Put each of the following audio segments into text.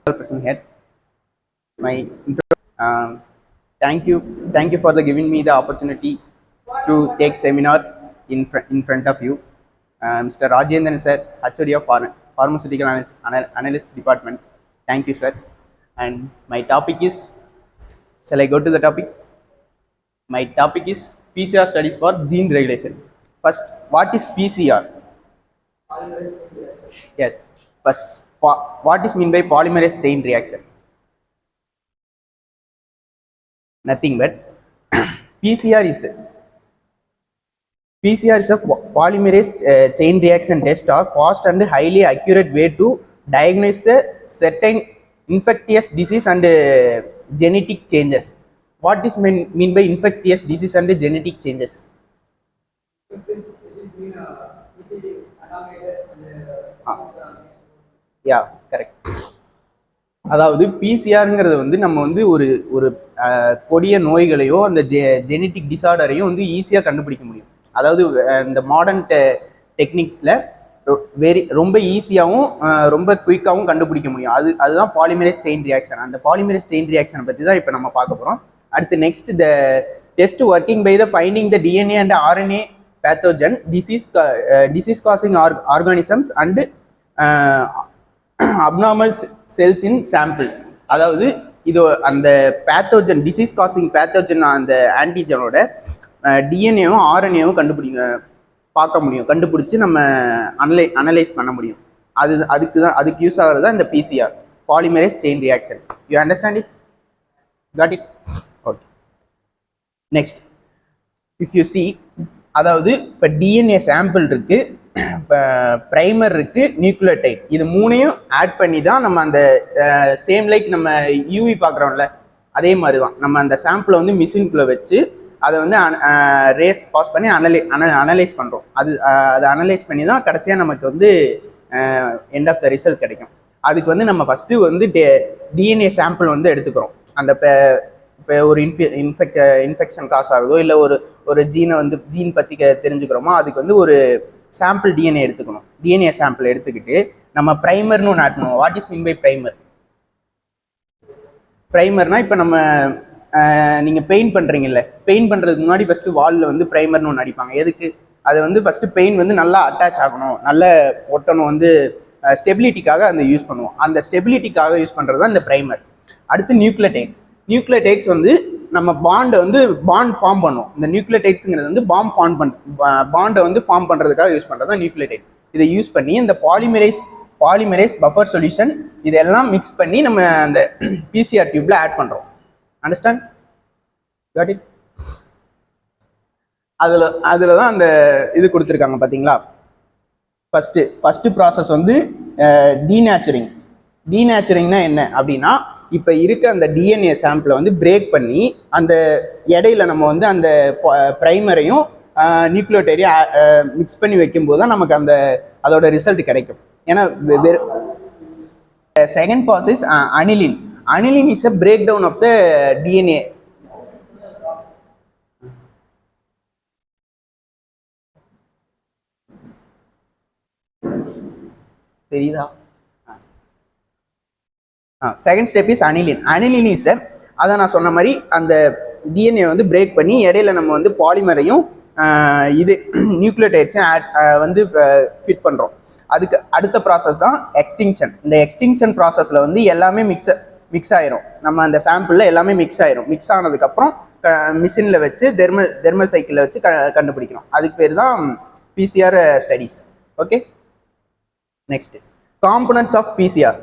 Person head. My um, thank you for the giving me the opportunity to take seminar in front of you, Mr. Rajendran sir, HOD of Pharmaceutical Analyst Department. Thank you, sir. And my topic is, shall I go to the topic? My topic is PCR studies for gene regulation. First, what is PCR? Yes. First, what is mean by polymerase chain reaction? Nothing but PCR is PCR is a polymerase chain reaction test or fast and highly accurate way to diagnose the certain infectious disease and genetic changes. What is mean by infectious disease and genetic changes? Yeah, correct. அதாவது பிசிஆருங்கிறது வந்து நம்ம வந்து ஒரு ஒரு கொடிய நோய்களையோ அந்த genetic டிசார்டரையும் வந்து ஈஸியாக கண்டுபிடிக்க முடியும். அதாவது இந்த மாடர்ன் டெக்னிக்ஸில் ரொம்ப ஈஸியாகவும் ரொம்ப குயிக்காகவும் கண்டுபிடிக்க முடியும். அதுதான் பாலிமரேஸ் செயின் ரியாக்ஷன். அந்த பாலிமரேஸ் செயின் ரியாக்ஷனை பற்றி தான் இப்போ நம்ம பார்க்க போகிறோம். அடுத்து next, the test working by the finding the DNA and RNA pathogen disease causing organisms and abnormal cells in sample. அதாவது இது அந்த பேத்தோஜன், டிசீஸ் காசிங் பேத்தோஜன் அந்த ஆன்டிஜனோட டிஎன்ஏவும் ஆர்என்ஏவும் பார்க்க முடியும், கண்டுபிடிச்சி நம்ம அனலைஸ் பண்ண முடியும். அதுக்கு யூஸ் ஆகிறது தான் இந்த PCR, polymerase chain reaction. You understand it? Got it? Okay. Next, if you see, அதாவது இப்போ டிஎன்ஏ சாம்பிள் இருக்கு, இப்போ ப்ரைமர் இருக்கு, நியூக்ளியோடைட், இது மூணையும் ஆட் பண்ணி தான் நம்ம அந்த சேம் லைக் நம்ம யூவி பார்க்குறோம்ல, அதே மாதிரி தான் நம்ம அந்த சாம்பிளை வந்து மிஷின்குள்ளே வச்சு அதை வந்து ரேஸ் பாஸ் பண்ணி அனலைஸ் பண்ணுறோம். அதை அனலைஸ் பண்ணி தான் கடைசியாக நமக்கு வந்து எண்ட் ஆஃப் த ரிசல்ட் கிடைக்கும். அதுக்கு வந்து நம்ம ஃபஸ்ட்டு வந்து டிஎன்ஏ சாம்பிள் வந்து எடுத்துக்கிறோம். அந்த இப்போ ஒரு இன்ஃபெக்ஷன் காஸ் ஆகுதோ இல்லை ஒரு ஜீன் பற்றி தெரிஞ்சுக்கிறோமோ, அதுக்கு வந்து ஒரு சாம்பிள் டிஎன்ஏ எடுத்துக்கணும். டிஎன்ஏ சாம்பிள் எடுத்துக்கிட்டு நம்ம ப்ரைமர்னு ஒன்று ஆட் பண்ணுவோம். What is mean by primer? ப்ரைமர்னா இப்போ நம்ம நீங்கள் பெயிண்ட் பண்ணுறீங்கல்ல, பெயிண்ட் பண்ணுறதுக்கு முன்னாடி ஃபஸ்ட்டு வாலில் வந்து ப்ரைமர்னு ஒன்று அடிப்பாங்க. எதுக்கு? அது வந்து ஃபஸ்ட்டு பெயிண்ட் வந்து நல்லா அட்டாச் ஆகணும், நல்ல ஒட்டணும், வந்து ஸ்டெபிலிட்டிக்காக அந்த யூஸ் பண்ணுவோம். அந்த ஸ்டெபிலிட்டிக்காக யூஸ் பண்ணுறது தான் இந்த ப்ரைமர். அடுத்து நியூக்ளியோடைட்ஸ் வந்து நம்ம பாண்ட் ஃபார்ம் பண்ணுவோம். இந்த நியூக்ளியோடைட்ஸுங்கிறது வந்து பாண்டை வந்து ஃபார்ம் பண்ணுறதுக்காக யூஸ் பண்ணுறது தான் நியூக்ளியோடைட்ஸ். இதை யூஸ் பண்ணி இந்த பாலிமரேஸ் பஃபர் சொல்யூஷன் இதெல்லாம் மிக்ஸ் பண்ணி நம்ம அந்த பிசிஆர் டியூப்ல ஆட் பண்ணுறோம். அண்டர்ஸ்டாண்ட்? Got it? அதில் தான் அந்த இது கொடுத்துருக்காங்க பார்த்தீங்களா? ஃபஸ்ட்டு ப்ராசஸ் வந்து டீநேச்சுரிங்னா என்ன அப்படின்னா, இப்போ இருக்க அந்த டிஎன்ஏ சாம்பிளை வந்து பிரேக் பண்ணி அந்த இடையில நம்ம வந்து அந்த ப்ரைமரையும் நியூக்ளியோடைடையும் மிக்ஸ் பண்ணி வைக்கும்போது தான் நமக்கு அதோட ரிசல்ட் கிடைக்கும். ஏன்னா second process aniline is a break down of the DNA. தெரியுதா? Second step is aniline is அதை நான் சொன்ன மாதிரி அந்த டிஎன்ஏ வந்து பிரேக் பண்ணி இடையில நம்ம வந்து பாலிமரையும் இது நியூக்ளியோடைட்ஸையும் வந்து ஃபிட் பண்ணுறோம். அதுக்கு அடுத்த ப்ராசஸ் தான் எக்ஸ்டிங்ஷன். இந்த எக்ஸ்டிங்ஷன் ப்ராசஸில் வந்து எல்லாமே மிக்ஸ் ஆயிரும். நம்ம அந்த சாம்பிளில் எல்லாமே மிக்ஸ் ஆயிரும். மிக்ஸ் ஆனதுக்கப்புறம் மிஷினில் வச்சு தெர்மல் சைக்கிளில் வச்சு கண்டுபிடிக்கணும். அதுக்கு பேர் தான் PCR studies. Okay. Next, components of PCR.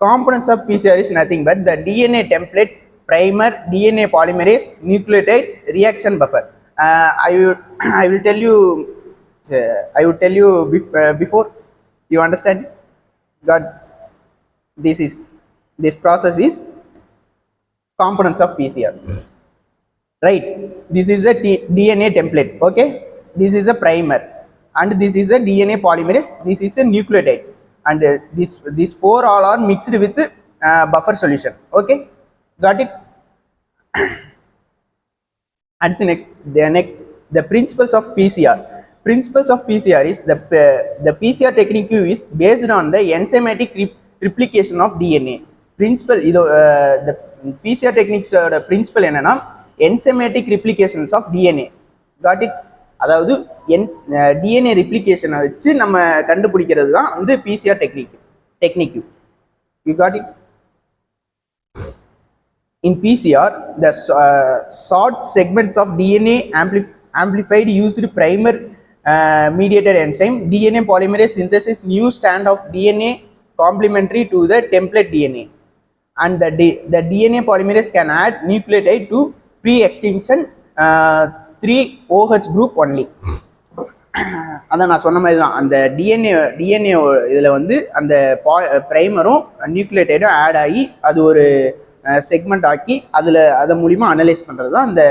Components of PCR is nothing but the DNA template, primer, DNA polymerase, nucleotides, reaction buffer. I will tell you before you understand. This process is components of PCR. Right? This is a DNA template. Okay. This is a primer, and this is a DNA polymerase. This is a nucleotides. And these four all are mixed with buffer solution. Okay, got it? And the next, the principles of PCR. Principles of PCR is the PCR technique is based on the enzymatic replication of DNA. Principle இது the PCR techniques principle என்னன்னா enzymatic replications of DNA. Got it? அதாவது DNA ரிப்ளிகேஷனை வச்சு நம்ம கண்டுபிடிக்கிறது தான் வந்து PCR technique. You got it? In PCR, the short segments of DNA amplified used primer mediated enzyme DNA polymerase synthesis new strand of DNA complementary to the template DNA, and the DNA polymerase can add nucleotide to pre-extinction 3OH group only. அதான் நான் சொன்ன மாதிரி தான், அந்த DNA இதில் வந்து அந்த ப்ரைமரும் நியூக்ளியோடைடும் add ஆகி அது ஒரு செக்மெண்ட் ஆக்கி அதை மூலிமா அனலைஸ் பண்ணுறது தான் அந்த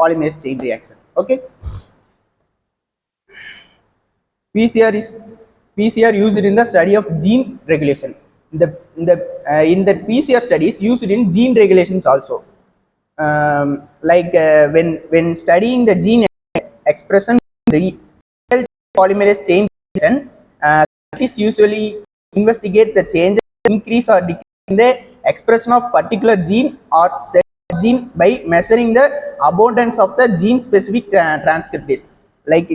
polymerase chain reaction. Okay, PCR used in the study of gene regulation. In the PCR studies used in gene regulations also, like when studying the gene expression polymerase chain reaction, scientists usually investigate the changes, increase or decrease in the expression of particular gene or set of gene by measuring the abundance of the gene specific transcriptase. Like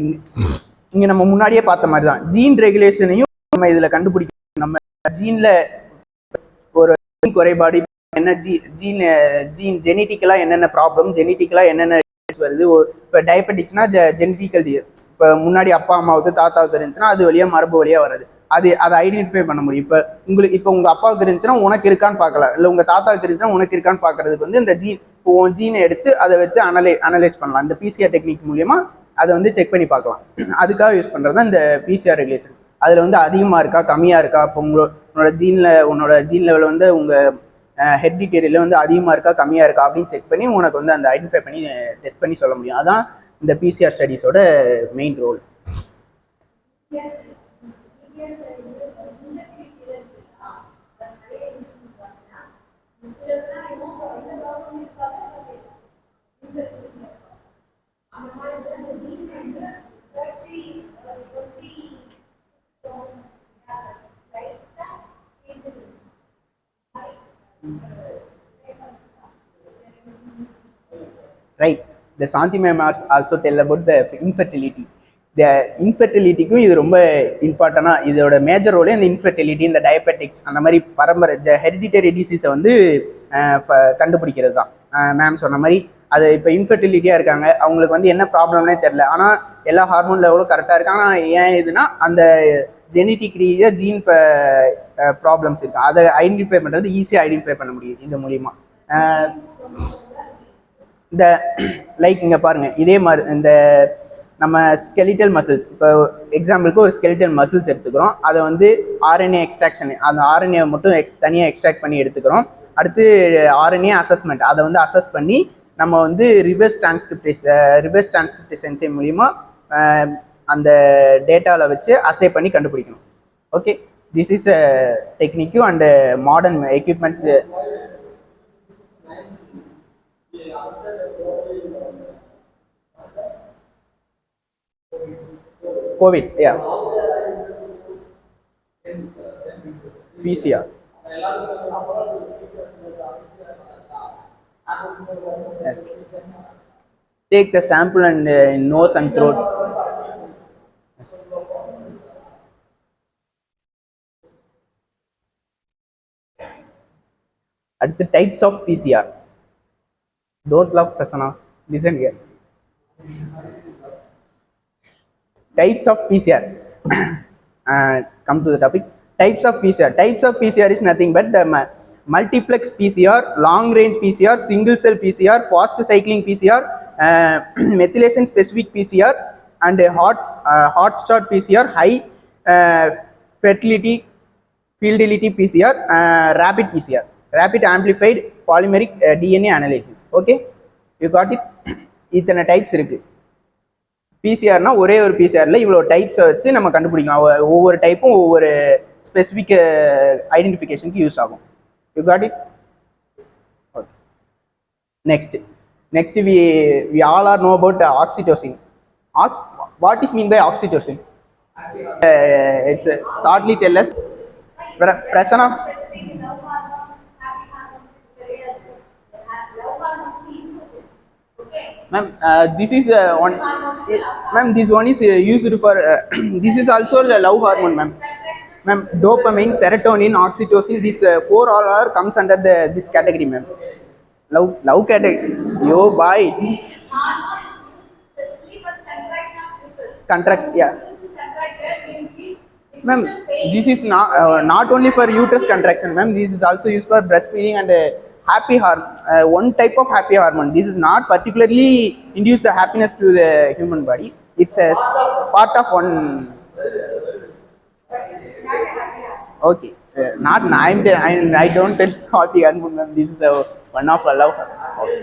இங்க நம்ம முன்னாடியே பார்த்த மாதிரி தான் gene ரெகுலேஷனையும் நம்ம இதுல கண்டுபிடிக்கணும். நம்ம ஜீன்ல ஒரு குறைபாடு என்ன, ஜீன் ஜெனட்டிக்கலா என்னென்ன ப்ராப்ளம், ஜெனட்டிக்கலா என்னென்ன வருது. இப்போ டயபெட்டிக்ஸ்னா ஜெனட்டிக்கல், இப்போ முன்னாடி அப்பா அம்மாவுக்கு தாத்தாவுக்கு இருந்துச்சுன்னா அது வழியா மரபு வழியா வர்றது, அதை ஐடென்டிஃபை பண்ண முடியும். இப்போ உங்க அப்பாவுக்கு இருந்துச்சுன்னா உனக்கு இருக்கான்னு பார்க்கலாம், இல்லை உங்க தாத்தாவுக்கு இருந்துச்சுன்னா உனக்கு இருக்கான்னு பார்க்கறதுக்கு வந்து இந்த ஜீனை எடுத்து அதை வச்சு அனலைஸ் பண்ணலாம். இந்த பிசிஆர் டெக்னிக் மூலியமா அதை வந்து செக் பண்ணி பார்க்கலாம். அதுக்காக யூஸ் பண்றது தான் இந்த பிசிஆர் ரெகுலேஷன். அதுல வந்து அதிகமா இருக்கா கம்மியா இருக்கா, இப்போ உன்னோட ஜீன் லெவல் வந்து உங்க ஹெரிடிட்டரியில வந்து அதிகமா இருக்கா கம்மியா இருக்கா அப்படின்னு செக் பண்ணி உனக்கு வந்து அந்த ஐடென்டிஃபை பண்ணி டெஸ்ட் பண்ணி சொல்ல முடியும். அதான் இந்த பிசிஆர் ஸ்டடிஸோட main role. Right. The Santi ma'am also tell about the infertility. The infertilityக்கும் இது ரொம்ப இம்பார்ட்டனா, இதோட மேஜர் ரோலே இந்த இன்ஃபர்டிலிட்டி, இந்த டயபெட்டிக்ஸ் அந்த மாதிரி பரம்பரை ஹெரிடிட்டரி டிசீஸை வந்து கண்டுபிடிக்கிறது தான். மேம் சொன்ன மாதிரி அது இப்போ இன்ஃபர்டிலிட்டியாக இருக்காங்க, அவங்களுக்கு வந்து என்ன ப்ராப்ளம்னே தெரில, ஆனால் எல்லா ஹார்மோன் லெவலும் கரெக்டாக இருக்கு. ஆனால் ஏன் இதுனா அந்த ஜெனட்டிக் ரீதியாக ஜீன் ப்ராப்ளம்ஸ் இருக்கு, அதை ஐடென்டிஃபை பண்ணுறது ஈஸியாக ஐடென்டிஃபை பண்ண முடியும் இந்த மூலிமா. இந்த லைக் இங்கே பாருங்கள், இதே மாதிரி இந்த நம்ம ஸ்கெலிட்டல் மசில்ஸ், இப்போ எக்ஸாம்பிளுக்கு ஒரு ஸ்கெலிட்டல் மசில்ஸ் எடுத்துக்கிறோம், அதை வந்து ஆர்என்ஏ எக்ஸ்ட்ராக்ஷன், அந்த ஆர்என்ஏ மட்டும் தனியாக எக்ஸ்ட்ராக்ட் பண்ணி எடுத்துக்கிறோம். அடுத்து ஆர்என்ஏ அசஸ்மெண்ட், அதை வந்து அசஸ் பண்ணி நம்ம வந்து ரிவர்ஸ் டிரான்ஸ்கிரிப்டேஸ் என்சைம் மூலிமா அந்த டேட்டாவில் வச்சு அசே பண்ணி கண்டுபிடிக்கணும். ஓகே, திஸ் இஸ் டெக்னிக்கும் and modern equipments. COVID, yeah. PCR. Yes. Take the sample and nose and throat. At the types of PCR. Don't laugh, Prasanna. Listen here. Types of PCR. Come to the topic. Types of PCR. Types of PCR is nothing but the multiplex PCR, long range PCR, single cell PCR, fast cycling PCR, methylation specific PCR, and hot start PCR, high fidelity PCR, rapid PCR, rapid amplified polymeric DNA analysis. Okay, you got it? இத்தனை types இருக்கு. பிசிஆர்னா ஒரே ஒரு பிசிஆர்ல இவ்வளோ டைப்ஸை வச்சு நம்ம கண்டுபிடிக்கலாம். ஒவ்வொரு டைப்பும் ஒவ்வொரு ஸ்பெசிஃபிக் ஐடென்டிஃபிகேஷனுக்கு யூஸ் ஆகும். You got it? Okay, next we all are know about oxytocin. What is mean by oxytocin? It's shortly tell us present of. Ma'am, this is one. Ma'am, this one is used for. This is also the love hormone, ma'am. Ma'am, dopamine, serotonin, oxytocin. These four all are comes under the this category, ma'am. Love category. Yo, bye. Contracts, yeah. Ma'am, this is not only for uterus contraction, ma'am. This is also used for breastfeeding and happy hormone. One type of happy hormone. This is not particularly induce the happiness to the human body. It's a part of one. Okay, not I don't tell happy hormone, ma'am. This is one of a love. Okay.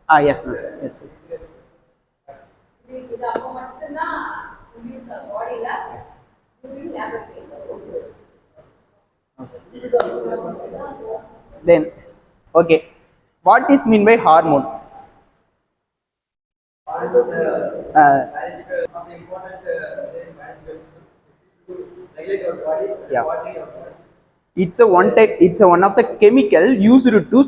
Ah, yes, ma'am. Yes, sir. Yes. Then, okay, what is mean by hormone? Uh, yeah. It's a one type. It's a one of the chemical used to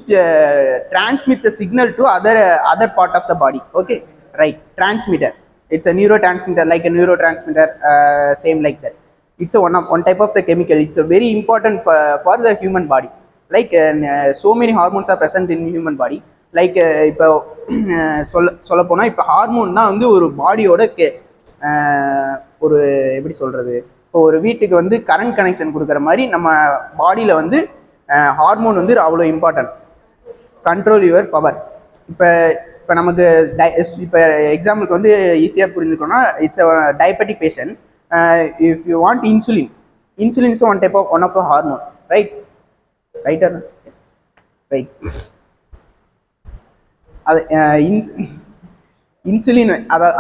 transmit the signal to other part of the body. Okay, right. Transmitter. It's a neurotransmitter, like a neurotransmitter. Same like that. It's a one type of the chemical. It's a very important for the human body. Like so many hormones are present in human body. Like இப்போ சொல்ல போனால் இப்போ ஹார்மோன்னா வந்து ஒரு பாடியோட ஒரு எப்படி சொல்கிறது, இப்போ ஒரு வீட்டுக்கு வந்து கரண்ட் கனெக்ஷன் கொடுக்குற மாதிரி நம்ம பாடியில் வந்து ஹார்மோன் வந்து அவ்வளோ இம்பார்ட்டன்ட். Control your power. இப்போ இப்போ நமக்கு இப்போ எக்ஸாம்பிளுக்கு வந்து ஈஸியாக புரிஞ்சுக்கணும்னா, it's diabetic patient. If you want insulin, insulin is one of the hormone, right? Right or right? அது இன்சுலின்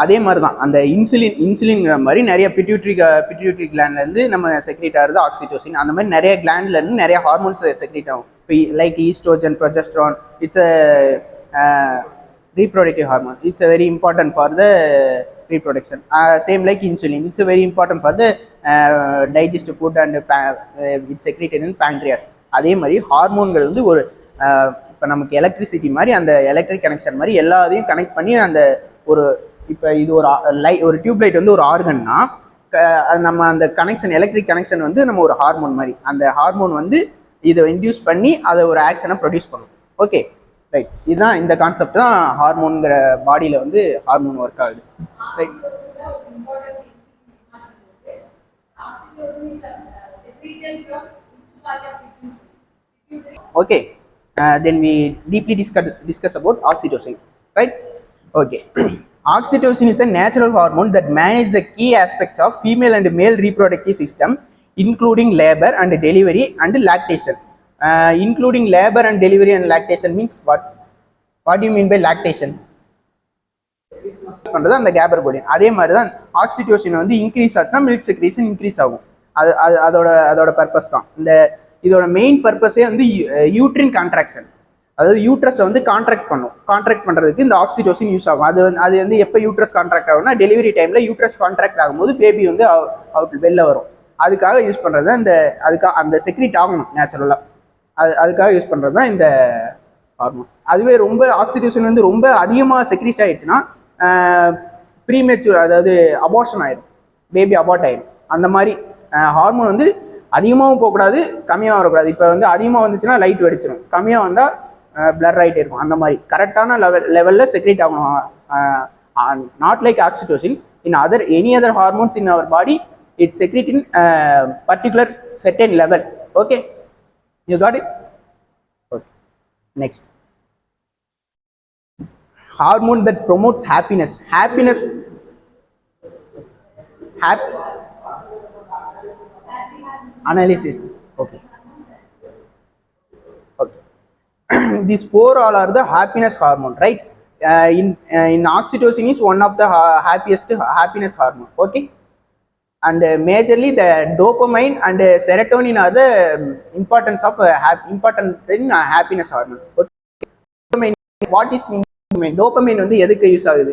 அதே மாதிரி தான். அந்த இன்சுலின்ங்கிற மாதிரி நிறைய பிட்யூட்ரி கிளாண்ட்லேருந்து நம்ம செக்ரேட் ஆகுது ஆக்சிடோசின். அந்த மாதிரி நிறைய கிளாண்ட்லேருந்து நிறைய ஹார்மோன்ஸ் செக்ரேட் ஆகும். இப்போ like oestrogen, progesterone. It's a reproductive hormone. It's a very important for the reproduction. Same like insulin. It's a very important for the digestive food and it's secreted in pancreas. அதே மாதிரி ஹார்மோன்கள் வந்து ஒரு இப்போ நமக்கு electricity மாதிரி, அந்த electric connection மாதிரி எல்லாத்தையும் கனெக்ட் பண்ணி அந்த ஒரு இப்போ இது ஒரு டியூப் லைட் வந்து ஒரு ஆர்கன்னா, நம்ம அந்த கனெக்ஷன் எலக்ட்ரிக் கனெக்ஷன் வந்து நம்ம ஒரு ஹார்மோன் மாதிரி, அந்த ஹார்மோன் வந்து இதை இன்டியூஸ் பண்ணி அதை ஒரு ஆக்ஷனை ப்ரொடியூஸ் பண்ணும். Okay, right. இதுதான் இந்த கான்செப்ட் தான் ஹார்மோன்கிற பாடியில் வந்து ஹார்மோன் ஒர்க் ஆகுது. Right. Okay, then we deeply discuss about oxytocin, right? Okay. Oxytocin is a natural hormone that manages the key aspects of female and male reproductive system, including labor and delivery and lactation. Including labor and delivery and lactation means what? What do you mean by lactation? பண்றது அந்த கேபர் கோலின். அதே மாதிரி தான் oxytocin வந்து increase ஆச்சுன்னா milk secretion increase ஆகும். அதோட purpose தான். இதோட மெயின் பர்பஸே வந்து யூட்ரின் கான்ட்ராக்ஷன். அதாவது யூட்ரஸை வந்து கான்ட்ராக்ட் பண்ணுறதுக்கு இந்த ஆக்சிடோசின் யூஸ் ஆகும். அது வந்து எப்போ யூட்ரஸ் கான்ட்ராக்ட் ஆகும்னா, டெலிவரி டைமில் யூட்ரஸ் கான்ட்ராக்ட் ஆகும்போது பேபி வந்து வெளில வரும். அதுக்காக யூஸ் பண்ணுறது அந்த செக்ரீட் ஆகணும் நேச்சுரலாக. அதுக்காக யூஸ் பண்ணுறது தான் இந்த ஹார்மோன். அதுவே ரொம்ப ஆக்சிடோசின் வந்து ரொம்ப அதிகமாக செக்ரீட் ஆகிடுச்சுன்னா ப்ரீமெச்சூர், அதாவது அபார்ஷன் ஆயிடும், பேபி அபார்ட் ஆயிடும். அந்த மாதிரி ஹார்மோன் வந்து அதிகமாகவும் போகக்கூடாது, கம்மியாக வரக்கூடாது. இப்போ வந்து அதிகமாக வந்துச்சுன்னா லைட் வெடிச்சிடும், கம்மியாக வந்தால் பிளர் ஆகிட்டே இருக்கும். அந்த மாதிரி கரெக்டான லெவலில் செக்ரீட் ஆகணும். Not like oxytocin. In any other hormones in our body, it secrete in particular certain level. Okay, you got it? Okay. Next, hormone that promotes happiness. Analysis. Okay. These four all are the happiness hormone, right? In oxytocin is one of the happiness hormone. Okay. And majorly the dopamine and serotonin are the important in happiness hormone. Okay. What is mean dopamine வந்து எதுக்கு use ஆகுது?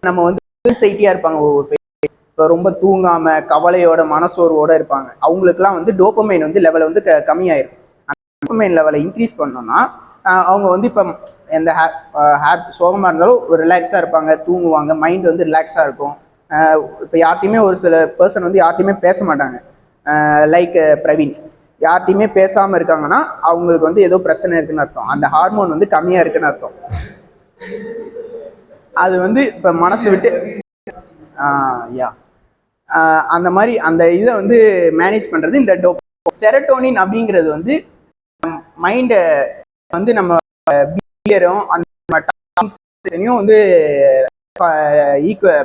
நம்ம வந்து ஆங்ஸைட்டியா இருப்பாங்க, இப்போ ரொம்ப தூங்காம கவலையோட மனசோர்வோட இருப்பாங்க, அவங்களுக்குலாம் வந்து டோப்பமைன் வந்து லெவல் வந்து கம்மியாயிருக்கும். டோப்பமைன் லெவலை இன்க்ரீஸ் பண்ணோம்னா அவங்க வந்து இப்போ எந்த சோகமாக இருந்தாலும் ஒரு ரிலாக்ஸாக இருப்பாங்க, தூங்குவாங்க, மைண்ட் வந்து ரிலாக்ஸாக இருக்கும். இப்போ யார்ட்டையுமே ஒரு சில பர்சன் வந்து யார்ட்டையுமே பேச மாட்டாங்க, லைக் பிரவீன் யார்ட்டையுமே பேசாமல் இருக்காங்கன்னா அவங்களுக்கு வந்து ஏதோ பிரச்சனை இருக்குன்னு அர்த்தம். அந்த ஹார்மோன் வந்து கம்மியாக இருக்குன்னு அர்த்தம். அது வந்து இப்போ மனசு விட்டு யா அந்த மாதிரி அந்த இதை வந்து மேனேஜ் பண்ணுறது இந்த செரட்டோனின் அப்படிங்கிறது வந்து மைண்டை வந்து நம்ம பிஹேவியரும் அந்த வந்து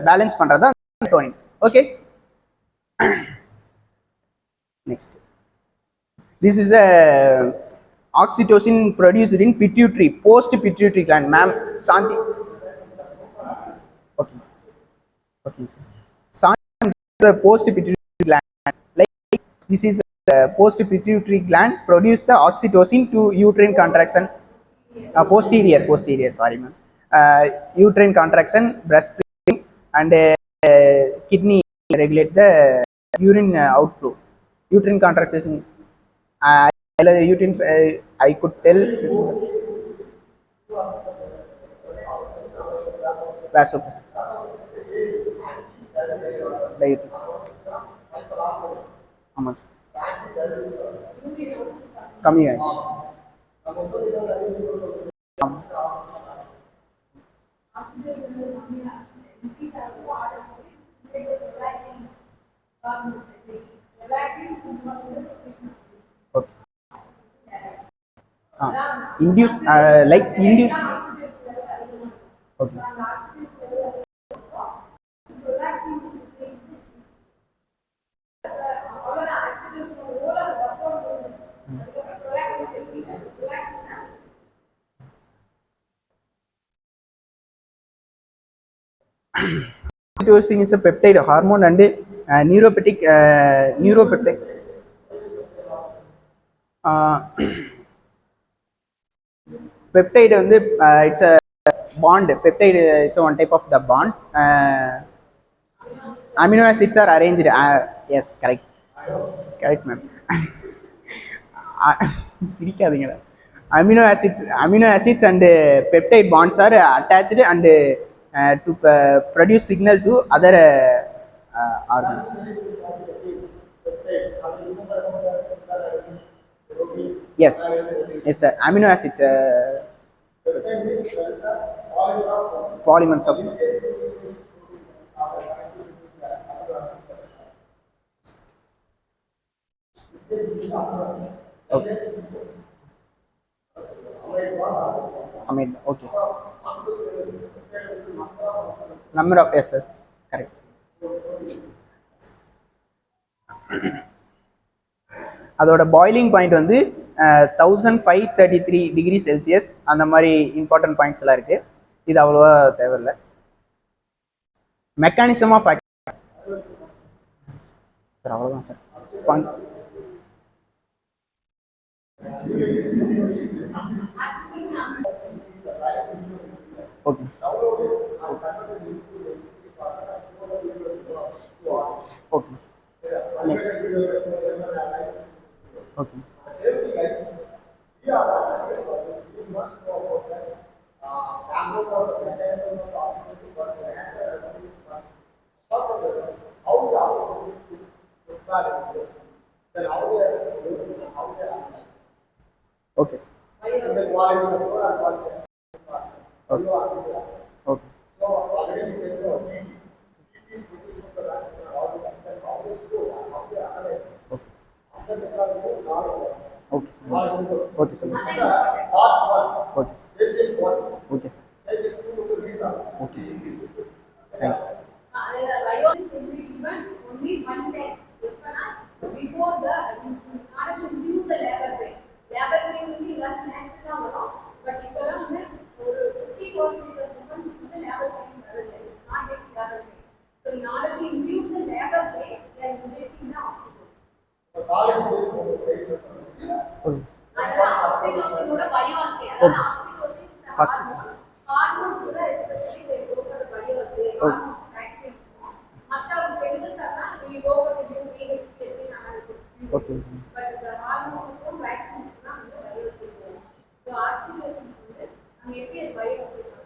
பேலன்ஸ் பண்ணுறது தான் serotonin. Okay, next, this is a oxytocin produced in pituitary, post pituitary gland. Ma'am Santi, okay sir. Okay sir, Santi, the post pituitary gland, like this is the post pituitary gland produce the oxytocin to uterine contraction, posterior, sorry ma'am, uterine contraction, breastfeeding, and kidney regulate the urine outflow. Uterine contraction, uterine, I could tell vasopressin, diuretic. ஆமாம் sir, கம்மியாகும். Induce, like induce. Okay. Oxytocin is a peptide hormone and neuropeptide. Peptide வந்து it's a bond. Peptide is one type of the bond. Amino acids are arranged. Yes, correct, ma'am. சிரிக்காதீங்க. Amino acids and peptide bonds are attached and to produce signal to other organs. Yes, sir. Amino acids, polymers of. Okay. Okay, sir. Number of, yes sir, correct. அதோட boiling point வந்து 1533 degree Celsius. அந்த மாதிரி important points எல்லாம் இருக்கு, இது அவ்வளோவா தேவையில்லை. Mechanism of sir அவ்வளோதான் சார். ஃபங்க்ஸ் okay sir. Okay sir. Next. Okay okay sir. Okay. Okay sir. Okay sir. Okay sir. Okay sir. Okay sir. Thank you. Before the use the labor pain வந்து எல்லாரும் நேச்சுரலா வரும். பட் இப்பெல்லாம் வந்து ஒரு 50% of women's வந்து labor pain வருது, not get labor pain. So in order to induce the labor pain, they are injecting the oxytocin. அதனால oxytocin ஓட பயோஅசே, அதாவது oxytocin ஹார்மோன் ஹார்மோன்ஸ் வேக்சின் மற்ற கெமிக்கல்ஸ்னா we go for the UV analysis okay but இந்த ஹார்மோன்ஸ்க்கும் வேக்சின்ஸ்க்கு தான் வந்து பயோசிக் so oxytocin வந்து நம்ம எப்படி பயோசிக்